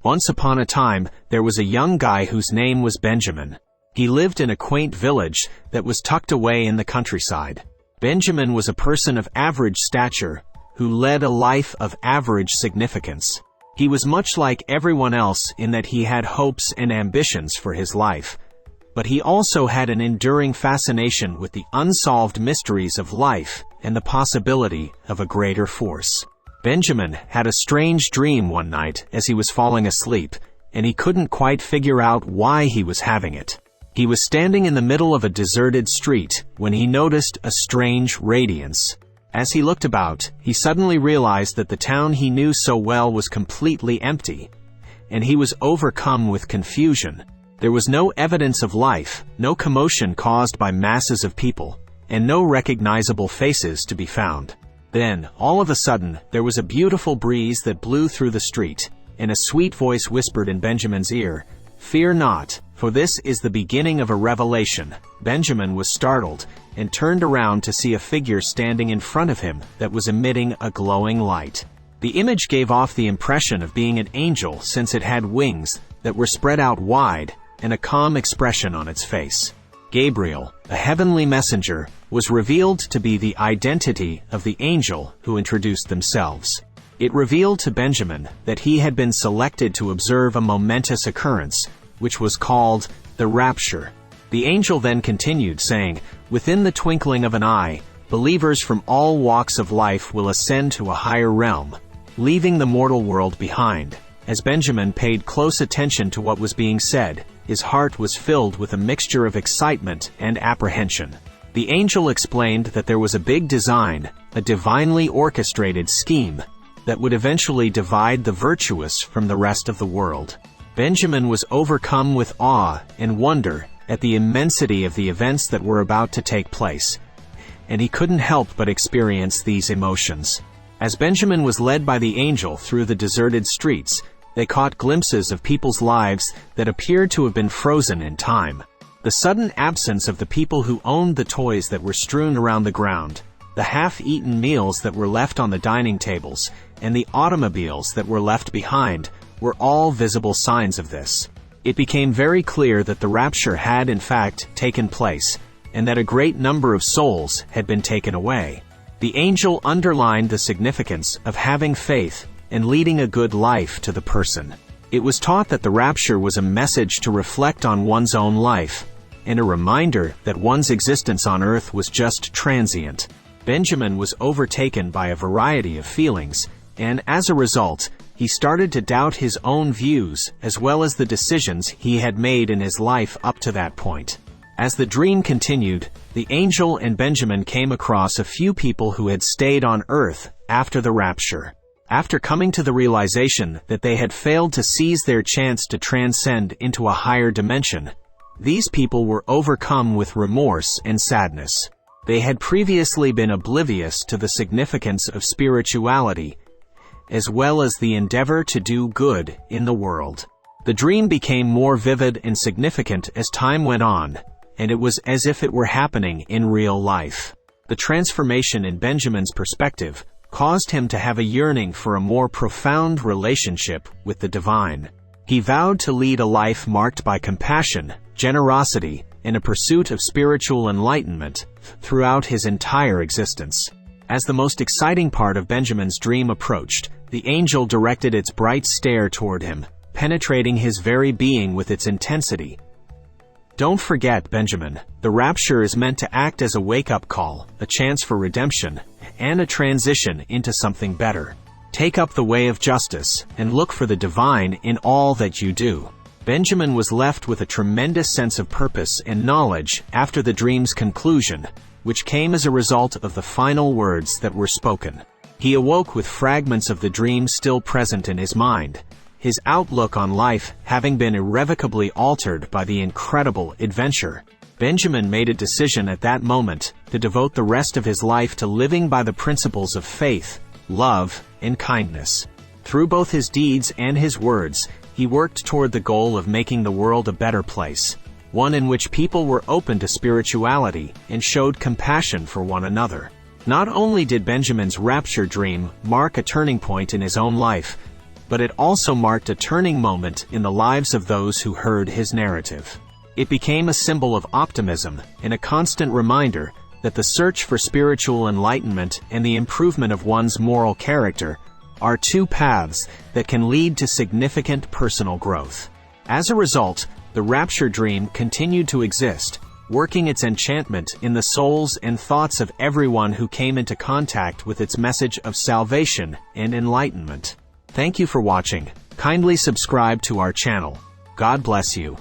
Once upon a time, there was a young guy whose name was Benjamin. He lived in a quaint village that was tucked away in the countryside. Benjamin was a person of average stature, who led a life of average significance. He was much like everyone else in that he had hopes and ambitions for his life, but he also had an enduring fascination with the unsolved mysteries of life and the possibility of a greater force. Benjamin had a strange dream one night as he was falling asleep, and he couldn't quite figure out why he was having it. He was standing in the middle of a deserted street when he noticed a strange radiance. As he looked about, he suddenly realized that the town he knew so well was completely empty, and he was overcome with confusion. There was no evidence of life, no commotion caused by masses of people, and no recognizable faces to be found. Then, all of a sudden, there was a beautiful breeze that blew through the street, and a sweet voice whispered in Benjamin's ear, "Fear not, for this is the beginning of a revelation." Benjamin was startled, and turned around to see a figure standing in front of him that was emitting a glowing light. The image gave off the impression of being an angel since it had wings that were spread out wide and a calm expression on its face. Gabriel, a heavenly messenger, was revealed to be the identity of the angel who introduced themselves. It revealed to Benjamin that he had been selected to observe a momentous occurrence, which was called the Rapture. The angel then continued, saying, "Within the twinkling of an eye, believers from all walks of life will ascend to a higher realm, leaving the mortal world behind." As Benjamin paid close attention to what was being said, his heart was filled with a mixture of excitement and apprehension. The angel explained that there was a big design, a divinely orchestrated scheme, that would eventually divide the virtuous from the rest of the world. Benjamin was overcome with awe and wonder at the immensity of the events that were about to take place, and he couldn't help but experience these emotions. As Benjamin was led by the angel through the deserted streets, they caught glimpses of people's lives that appeared to have been frozen in time. The sudden absence of the people who owned the toys that were strewn around the ground, the half-eaten meals that were left on the dining tables, and the automobiles that were left behind were all visible signs of this. It became very clear that the rapture had in fact taken place, and that a great number of souls had been taken away. The angel underlined the significance of having faith and leading a good life to the person. It was taught that the rapture was a message to reflect on one's own life, and a reminder that one's existence on earth was just transient. Benjamin was overtaken by a variety of feelings, and as a result, he started to doubt his own views as well as the decisions he had made in his life up to that point. As the dream continued, the angel and Benjamin came across a few people who had stayed on earth after the rapture. After coming to the realization that they had failed to seize their chance to transcend into a higher dimension, these people were overcome with remorse and sadness. They had previously been oblivious to the significance of spirituality, as well as the endeavor to do good in the world. The dream became more vivid and significant as time went on, and it was as if it were happening in real life. The transformation in Benjamin's perspective caused him to have a yearning for a more profound relationship with the divine. He vowed to lead a life marked by compassion, generosity, and a pursuit of spiritual enlightenment throughout his entire existence. As the most exciting part of Benjamin's dream approached, the angel directed its bright stare toward him, penetrating his very being with its intensity. "Don't forget, Benjamin, the rapture is meant to act as a wake-up call, a chance for redemption, and a transition into something better. Take up the way of justice, and look for the divine in all that you do." Benjamin was left with a tremendous sense of purpose and knowledge after the dream's conclusion, which came as a result of the final words that were spoken. He awoke with fragments of the dream still present in his mind, his outlook on life having been irrevocably altered by the incredible adventure. Benjamin made a decision at that moment to devote the rest of his life to living by the principles of faith, love, and kindness. Through both his deeds and his words, he worked toward the goal of making the world a better place, one in which people were open to spirituality and showed compassion for one another. Not only did Benjamin's rapture dream mark a turning point in his own life, but it also marked a turning moment in the lives of those who heard his narrative. It became a symbol of optimism and a constant reminder that the search for spiritual enlightenment and the improvement of one's moral character are two paths that can lead to significant personal growth. As a result, the rapture dream continued to exist, working its enchantment in the souls and thoughts of everyone who came into contact with its message of salvation and enlightenment. Thank you for watching. Kindly subscribe to our channel. God bless you.